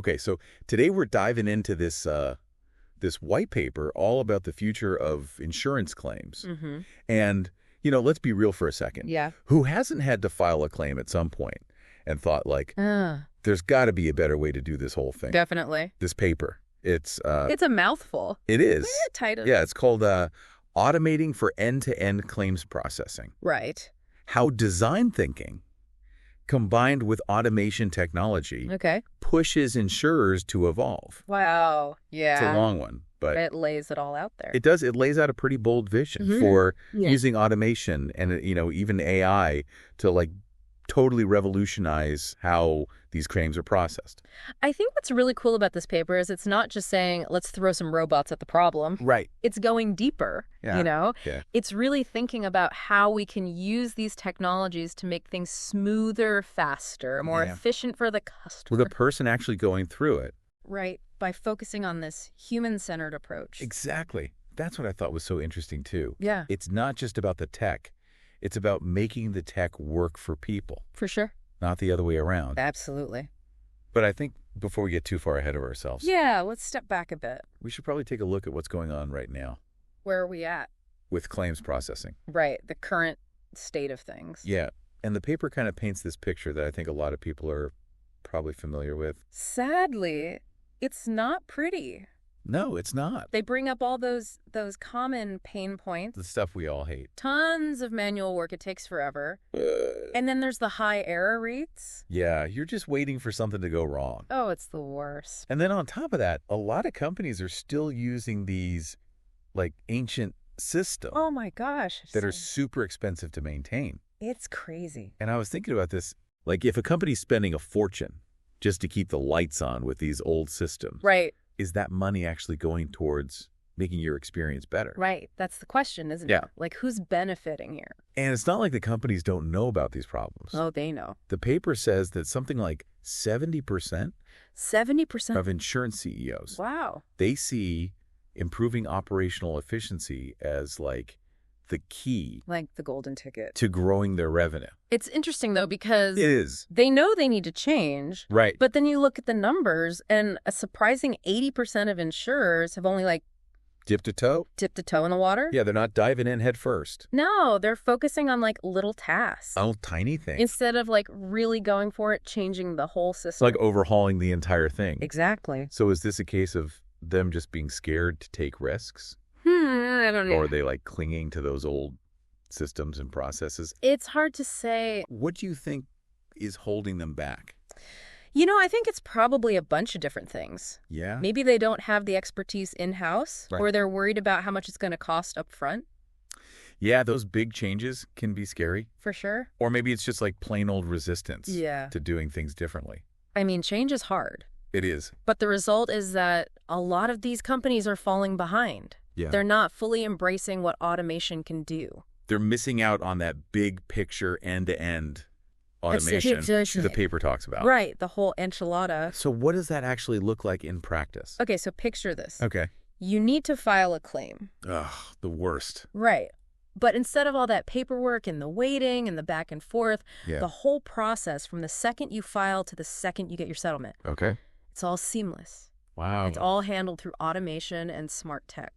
Okay, so today we're diving into this white paper all about the future of insurance claims. Mm-hmm. And, let's be real for a second. Yeah. Who hasn't had to file a claim at some point and thought, like, Uh, there's got to be a better way to do this whole thing? Definitely. This paper. It's a mouthful. it is. Yeah, title. Yeah, it's called Automating for End-to-End Claims Processing. Right. How design thinking combined with automation technology Okay. pushes insurers to evolve. Wow. Yeah. It's a long one, but It lays it all out there. it does. It lays out a pretty bold vision Mhm. for Yeah. using automation and, even AI to totally revolutionize how these claims are processed. I think what's really cool about this paper is it's not just saying, let's throw some robots at the problem. Right. It's going deeper, Yeah. Yeah. It's really thinking about how we can use these technologies to make things smoother, faster, more Yeah. efficient for the customer. With a person actually going through it. Right, by focusing on this human-centered approach. Exactly. That's what I thought was so interesting, too. Yeah, It's not just about the tech. It's about making the tech work for people, for sure. not the other way around. Absolutely. But I think before we get too far ahead of ourselves, Yeah, let's step back a bit. we should probably take a look at what's going on right now Where are we at? with claims processing. Right, the current state of things. Yeah. And the paper kind of paints this picture that I think a lot of people are probably familiar with. Sadly, it's not pretty. No, it's not. They bring up all those common pain points. The stuff we all hate. Tons of manual work. It takes forever. And then there's the high error rates. Yeah, you're just waiting for something to go wrong. Oh, it's the worst. And then on top of that, a lot of companies are still using these ancient systems Oh my gosh. that are super expensive to maintain. It's crazy. And I was thinking about this, if a company's spending a fortune just to keep the lights on with these old systems, Right, is that money actually going towards making your experience better? right. That's the question, isn't Yeah. it? Like, who's benefiting here? And it's not like the companies don't know about these problems. Oh, they know. The paper says that something like 70% 70%? of insurance CEOs, Wow. they see improving operational efficiency as the key Like the golden ticket. to growing their revenue. It's interesting, though, because It is. they know they need to change. Right. But then you look at the numbers, and a surprising 80% of insurers have only, Dip to toe? dipped a toe in the water. Yeah, they're not diving in head first. No, they're focusing on, little tasks. Oh, tiny things. Instead of, really going for it, changing the whole It's system. like overhauling the entire thing. Exactly. So is this a case of them just being scared to take risks? I don't know. Or are they clinging to those old systems and processes? It's hard to say. What do you think is holding them back? I think it's probably a bunch of different things. Yeah? Maybe they don't have the expertise in-house, Right. or they're worried about how much it's going to cost up front, Yeah, those big changes can be scary. for sure. Or maybe it's just plain old resistance Yeah. to doing things differently. I mean, change is hard. It is. But the result is that a lot of these companies are falling behind. Yeah. They're not fully embracing what automation can do. They're missing out on that big picture end-to-end That's automation it. the paper talks about. Right, the whole enchilada. So what does that actually look like in practice? Okay, so picture this. Okay. You need to file a claim. Ugh, the worst. Right. But instead of all that paperwork and the waiting and the back and forth, Yeah. the whole process from the second you file to the second you get your settlement, Okay. it's all seamless. Wow. It's all handled through automation and smart tech.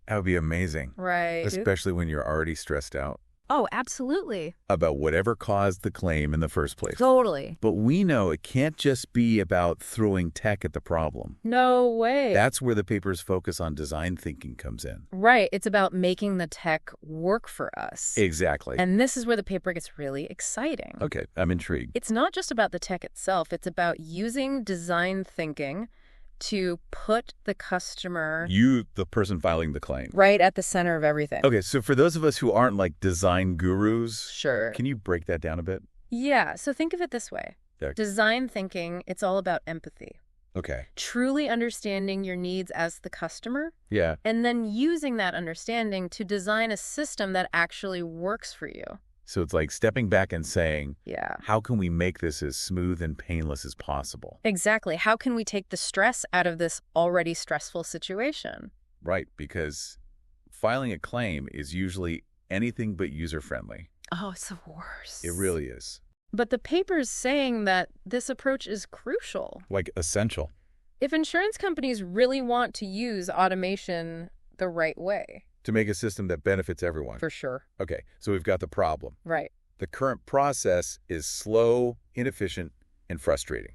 That would be amazing. Right. Especially when you're already stressed out Oh, absolutely. about whatever caused the claim in the first place. Totally. But we know it can't just be about throwing tech at the problem. No way. That's where the paper's focus on design thinking comes in. Right. It's about making the tech work for us. Exactly. And this is where the paper gets really exciting. Okay, I'm intrigued. It's not just about the tech itself. It's about using design thinking to put the customer You, the person filing the claim. right at the center of everything. Okay, so for those of us who aren't design gurus, Sure. can you break that down a bit? Yeah. So think of it this way. Yeah. Design thinking, it's all about empathy. Okay. Truly understanding your needs as the customer, Yeah. and then using that understanding to design a system that actually works for you. So it's stepping back and saying, Yeah. how can we make this as smooth and painless as possible? Exactly. How can we take the stress out of this already stressful situation? Right, because filing a claim is usually anything but user-friendly. Oh, it's the worst. It really is. But the paper's saying that this approach is crucial. Like essential. If insurance companies really want to use automation the right way. To make a system that benefits everyone. For sure. Okay, so we've got the problem. Right. The current process is slow, inefficient, and frustrating.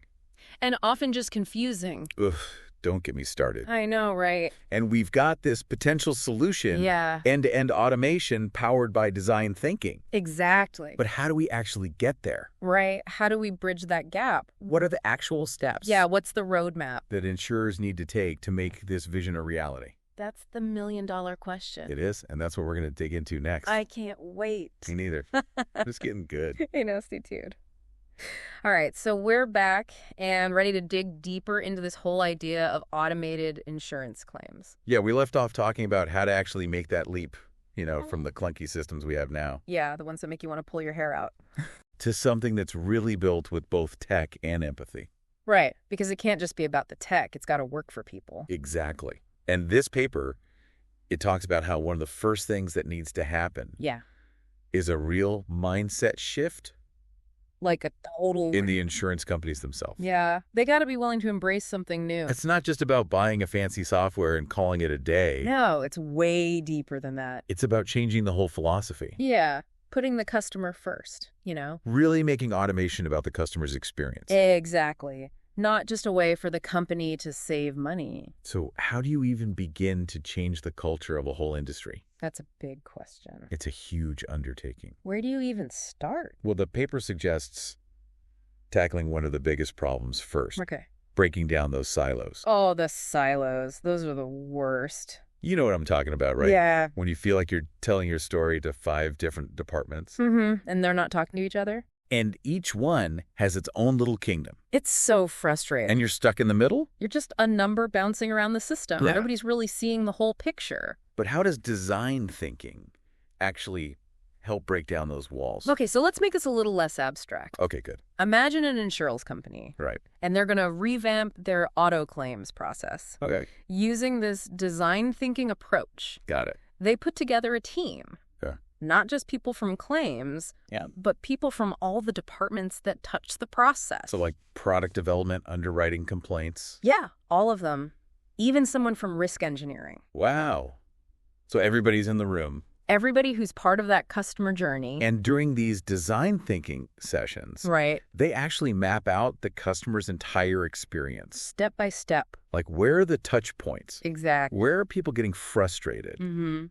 And often just confusing. Ugh, don't get me started. I know, right? And we've got this potential solution, Yeah. end-to-end automation powered by design thinking. Exactly. But how do we actually get there? Right. How do we bridge that gap? What are the actual steps Yeah, what's the roadmap? that insurers need to take to make this vision a reality? That's the million-dollar question. It is, and that's what we're going to dig into next. I can't wait. Me neither. It's getting good. I know, stay tuned. All right, so we're back and ready to dig deeper into this whole idea of automated insurance claims. Yeah, we left off talking about how to actually make that leap, from the clunky systems we have now. Yeah, the ones that make you want to pull your hair out. To something that's really built with both tech and empathy. Right, because it can't just be about the tech. It's got to work for people. Exactly. And this paper, it talks about how one of the first things that needs to happen Yeah. is a real mindset shift Like a total... in the insurance companies themselves. Yeah, they got to be willing to embrace something new. It's not just about buying a fancy software and calling it a day. No, it's way deeper than that. It's about changing the whole philosophy. Yeah, putting the customer first, Really making automation about the customer's experience. Exactly. Not just a way for the company to save money. So how do you even begin to change the culture of a whole industry? That's a big question. It's a huge undertaking. Where do you even start? Well, the paper suggests tackling one of the biggest problems first. Okay. Breaking down those silos. Oh, the silos. Those are the worst. You know what I'm talking about, right? Yeah. When you feel like you're telling your story to 5 different departments. Mm-hmm. And they're not talking to each other? And each one has its own little kingdom. It's so frustrating. And you're stuck in the middle? You're just a number bouncing around the system. Yeah. Nobody's really seeing the whole picture. But how does design thinking actually help break down those walls? Okay, so let's make this a little less abstract. Okay, good. Imagine an insurance company. Right. And they're going to revamp their auto claims process. Okay. Using this design thinking approach. Got it. They put together a team. Yeah. Not just people from claims, but people from all the departments that touch the process. So like product development, underwriting, complaints. Yeah, all of them. Even someone from risk engineering. Wow. So everybody's in the room. Everybody who's part of that customer journey. And during these design thinking sessions, Right. they actually map out the customer's entire experience. Step by step. Like, where are the touch points? Exactly. Where are people getting frustrated? Mm-hmm.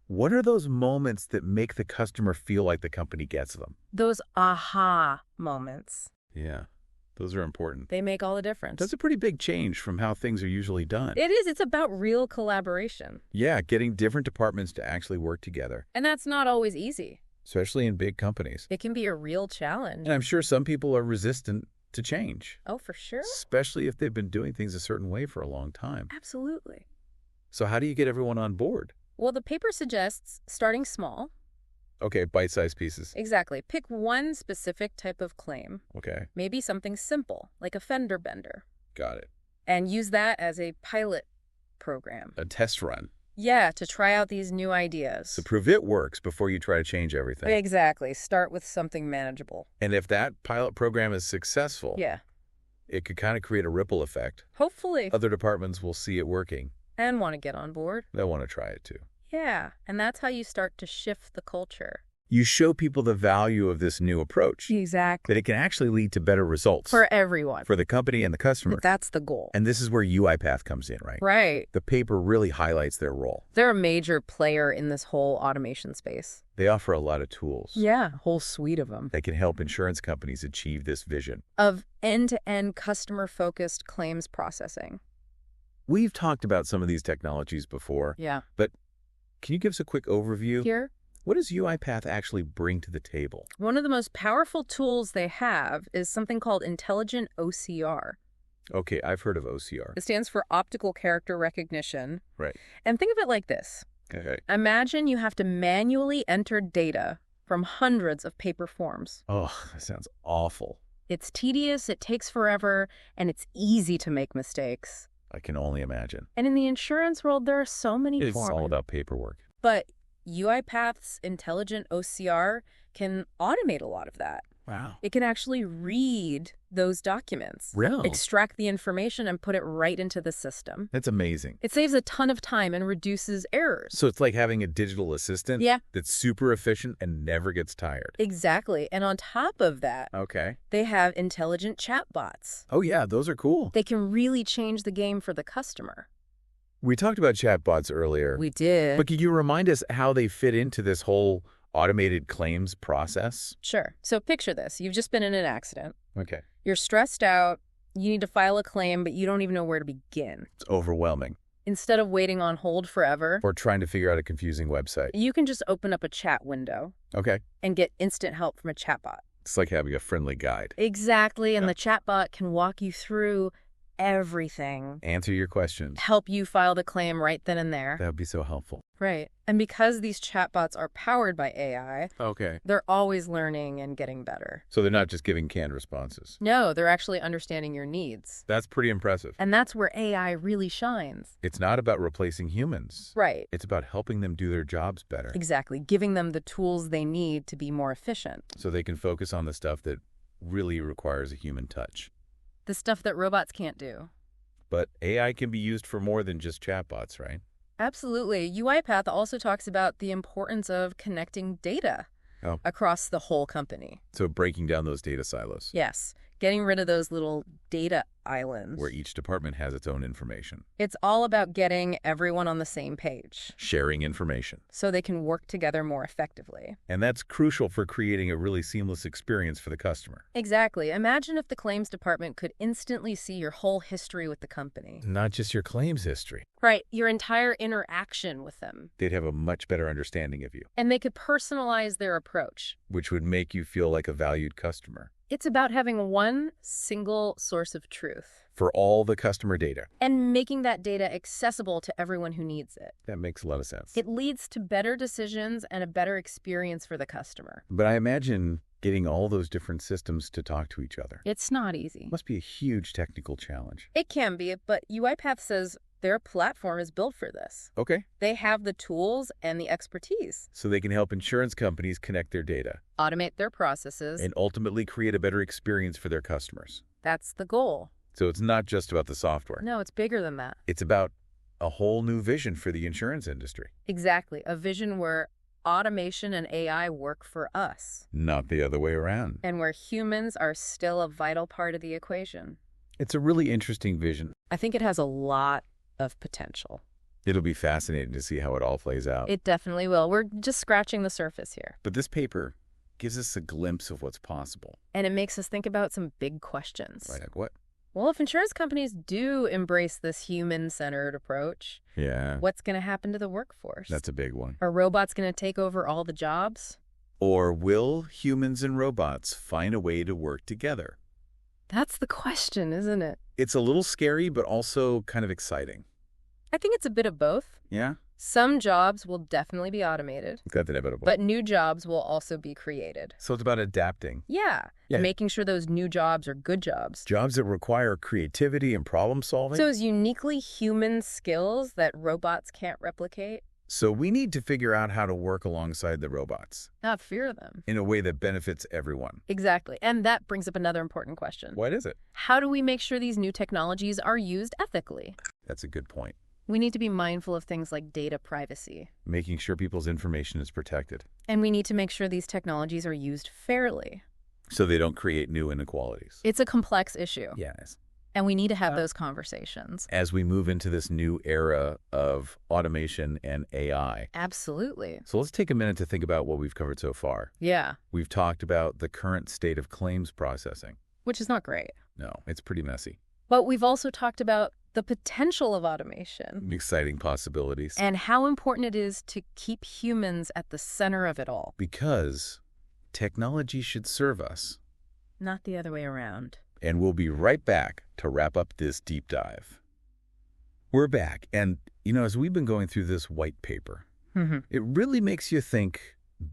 What are those moments that make the customer feel like the company gets them? Those aha moments. Yeah, those are important. They make all the difference. That's a pretty big change from how things are usually done. It is. It's about real collaboration. Yeah, getting different departments to actually work together, And that's not always easy. especially in big companies. It can be a real challenge. And I'm sure some people are resistant to change, Oh, for sure. especially if they've been doing things a certain way for a long time. Absolutely. So how do you get everyone on board? Well, the paper suggests starting small. Okay, bite-sized pieces. Exactly. Pick one specific type of claim, Okay, maybe something simple, like a fender bender, got it. and use that as a pilot program. A test run. Yeah, to try out these new ideas. So prove it works before you try to change everything. Exactly. Start with something manageable. And if that pilot program is successful, Yeah. it could kind of create a ripple effect. Hopefully. Other departments will see it working. And want to get on board. They'll want to try it too. Yeah. And that's how you start to shift the culture. You show people the value of this new approach, Exactly. that it can actually lead to better results For everyone. for the company and the customer. That's the goal. And this is where UiPath comes in, right? Right. The paper really highlights their role. They're a major player in this whole automation space. They offer a lot of tools Yeah, a whole suite of them. that can help insurance companies achieve this vision. Of end-to-end customer-focused claims processing. We've talked about some of these technologies before, Yeah. but can you give us a quick overview? Here, What does UiPath actually bring to the table? one of the most powerful tools they have is something called intelligent OCR. Okay, I've heard of OCR. It stands for optical character recognition. Right. And think of it like this. Okay. Imagine you have to manually enter data from hundreds of paper forms. Oh, that sounds awful. It's tedious, it takes forever, and it's easy to make mistakes. I can only imagine. And in the insurance world, there are so many It's forms. all about paperwork. But UiPath's intelligent OCR can automate a lot of that. Wow. It can actually read those documents, Really? extract the information, and put it right into the system. That's amazing. It saves a ton of time and reduces errors. So it's like having a digital assistant Yeah. that's super efficient and never gets tired. Exactly. And on top of that, Okay. they have intelligent chatbots. Oh, yeah, those are cool. They can really change the game for the customer. We talked about chatbots earlier. We did. But can you remind us how they fit into this whole automated claims process? Sure. So picture this. You've just been in an accident. Okay. You're stressed out. You need to file a claim, but you don't even know where to begin. It's overwhelming. Instead of waiting on hold forever, Or trying to figure out a confusing website. you can just open up a chat window Okay. and get instant help from a chatbot. It's like having a friendly guide. Exactly. And the chatbot can walk you through everything. Answer your questions. Help you file the claim right then and there. That would be so helpful. Right. And because these chatbots are powered by AI, Okay. they're always learning and getting better. So they're not just giving canned responses. No, they're actually understanding your needs. That's pretty impressive. And that's where AI really shines. It's not about replacing humans. Right. It's about helping them do their jobs better. Exactly. Giving them the tools they need to be more efficient. So they can focus on the stuff that really requires a human touch. The stuff that robots can't do. But AI can be used for more than just chatbots, right? Absolutely. UiPath also talks about the importance of connecting data across the whole company. So breaking down those data silos. Yes. Getting rid of those little data islands. Where each department has its own information. It's all about getting everyone on the same page. Sharing information. So they can work together more effectively. And that's crucial for creating a really seamless experience for the customer. Exactly. Imagine if the claims department could instantly see your whole history with the company. Not just your claims history. Right. Your entire interaction with them. They'd have a much better understanding of you. And they could personalize their approach. Which would make you feel like a valued customer. It's about having one single source of truth. For all the customer data. And making that data accessible to everyone who needs it. That makes a lot of sense. It leads to better decisions and a better experience for the customer. But I imagine getting all those different systems to talk to each other. It's not easy. Must be a huge technical challenge. It can be, but UiPath says their platform is built for this. Okay. They have the tools and the expertise. So they can help insurance companies connect their data. Automate their processes. And ultimately create a better experience for their customers. That's the goal. So it's not just about the software. No, it's bigger than that. It's about a whole new vision for the insurance industry. Exactly. A vision where automation and AI work for us. Not the other way around. And where humans are still a vital part of the equation. It's a really interesting vision. I think it has a lot of potential. It'll be fascinating to see how it all plays out. It definitely will. We're just scratching the surface here. But this paper gives us a glimpse of what's possible. And it makes us think about some big questions. Right, like what? Well, if insurance companies do embrace this human-centered approach, Yeah. what's going to happen to the workforce? That's a big one. Are robots going to take over all the jobs? Or will humans and robots find a way to work together? That's the question, isn't it? It's a little scary, but also kind of exciting. I think it's a bit of both. Yeah? Some jobs will definitely be automated, That's inevitable. but new jobs will also be created. So it's about adapting. Yeah. Making sure those new jobs are good jobs. Jobs that require creativity and problem solving. Those uniquely human skills that robots can't replicate. So we need to figure out how to work alongside the robots. Not fear them. In a way that benefits everyone. Exactly. And that brings up another important question. What is it? How do we make sure these new technologies are used ethically? That's a good point. We need to be mindful of things like data privacy. Making sure people's information is protected. And we need to make sure these technologies are used fairly. So they don't create new inequalities. It's a complex issue. Yes. And we need to have those conversations. As we move into this new era of automation and AI. Absolutely. So let's take a minute to think about what we've covered so far. Yeah. We've talked about the current state of claims processing. Which is not great. No, it's pretty messy. But we've also talked about the potential of automation. Exciting possibilities. And how important it is to keep humans at the center of it all. Because technology should serve us. Not the other way around. And we'll be right back to wrap up this deep dive. We're back. And, as we've been going through this white paper, it really makes you think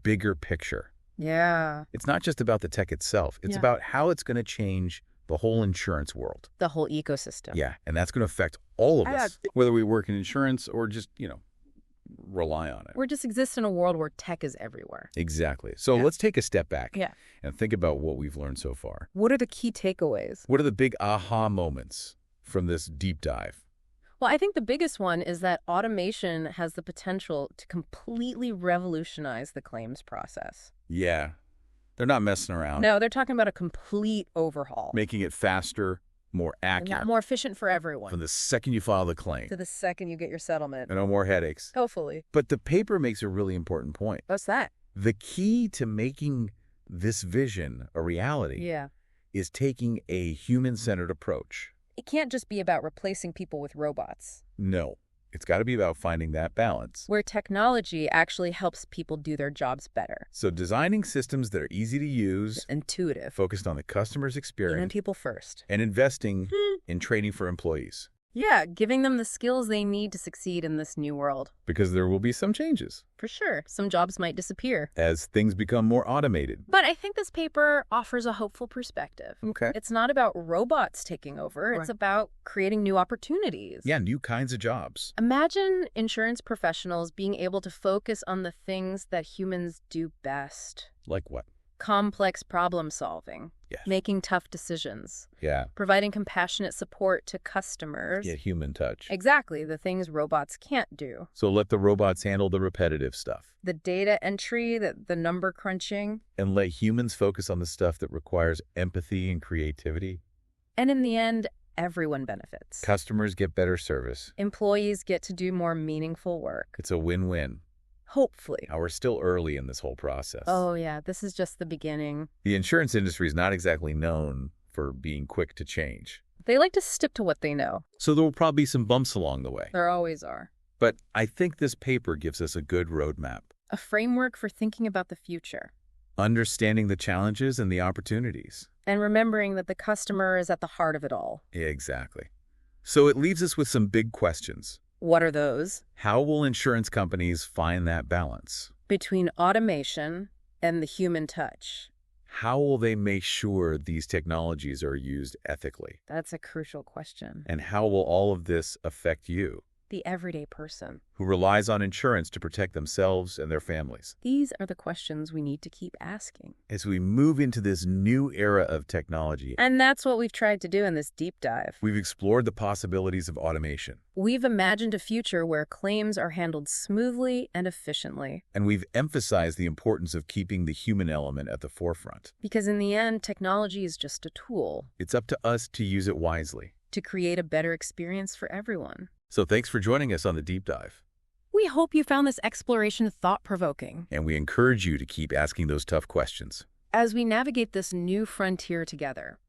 bigger picture. Yeah. It's not just about the tech itself. It's about how it's going to change the whole insurance world. The whole ecosystem. Yeah, and that's going to affect all of us. Whether we work in insurance or just, rely on it. Or just exist in a world where tech is everywhere. Exactly. So let's take a step back and think about what we've learned so far. What are the key takeaways? What are the big aha moments from this deep dive? Well, I think the biggest one is that automation has the potential to completely revolutionize the claims process. Yeah. They're not messing around. No, they're talking about a complete overhaul. Making it faster, more accurate. More efficient for everyone. From the second you file the claim. To the second you get your settlement. And no more headaches. Hopefully. But the paper makes a really important point. What's that? The key to making this vision a reality is taking a human-centered approach. It can't just be about replacing people with robots. No. It's got to be about finding that balance. Where technology actually helps people do their jobs better. So designing systems that are easy to use, intuitive, focused on the customer's experience, human people first, and investing in training for employees. Yeah, giving them the skills they need to succeed in this new world. Because there will be some changes. For sure. Some jobs might disappear. As things become more automated. But I think this paper offers a hopeful perspective. Okay. It's not about robots taking over. It's about creating new opportunities. Yeah, new kinds of jobs. Imagine insurance professionals being able to focus on the things that humans do best. Like what? Complex problem solving. Yes. Making tough decisions. Yeah. Providing compassionate support to customers. Get human touch. Exactly, the things robots can't do. So let the robots handle the repetitive stuff. The data entry, the number crunching. And let humans focus on the stuff that requires empathy and creativity. And in the end, everyone benefits. Customers get better service. Employees get to do more meaningful work. It's a win-win. Hopefully. Now, we're still early in this whole process. Oh, yeah. This is just the beginning. The insurance industry is not exactly known for being quick to change. They like to stick to what they know. So there will probably be some bumps along the way. There always are. But I think this paper gives us a good roadmap. A framework for thinking about the future. Understanding the challenges and the opportunities. And remembering that the customer is at the heart of it all. Exactly. So it leaves us with some big questions. What are those? How will insurance companies find that balance? Between automation and the human touch. How will they make sure these technologies are used ethically? That's a crucial question. And how will all of this affect you? The everyday person. Who relies on insurance to protect themselves and their families. These are the questions we need to keep asking. As we move into this new era of technology. And that's what we've tried to do in this deep dive. We've explored the possibilities of automation. We've imagined a future where claims are handled smoothly and efficiently. And we've emphasized the importance of keeping the human element at the forefront. Because in the end, technology is just a tool. It's up to us to use it wisely. To create a better experience for everyone. So thanks for joining us on the deep dive. We hope you found this exploration thought-provoking. And we encourage you to keep asking those tough questions. As we navigate this new frontier together.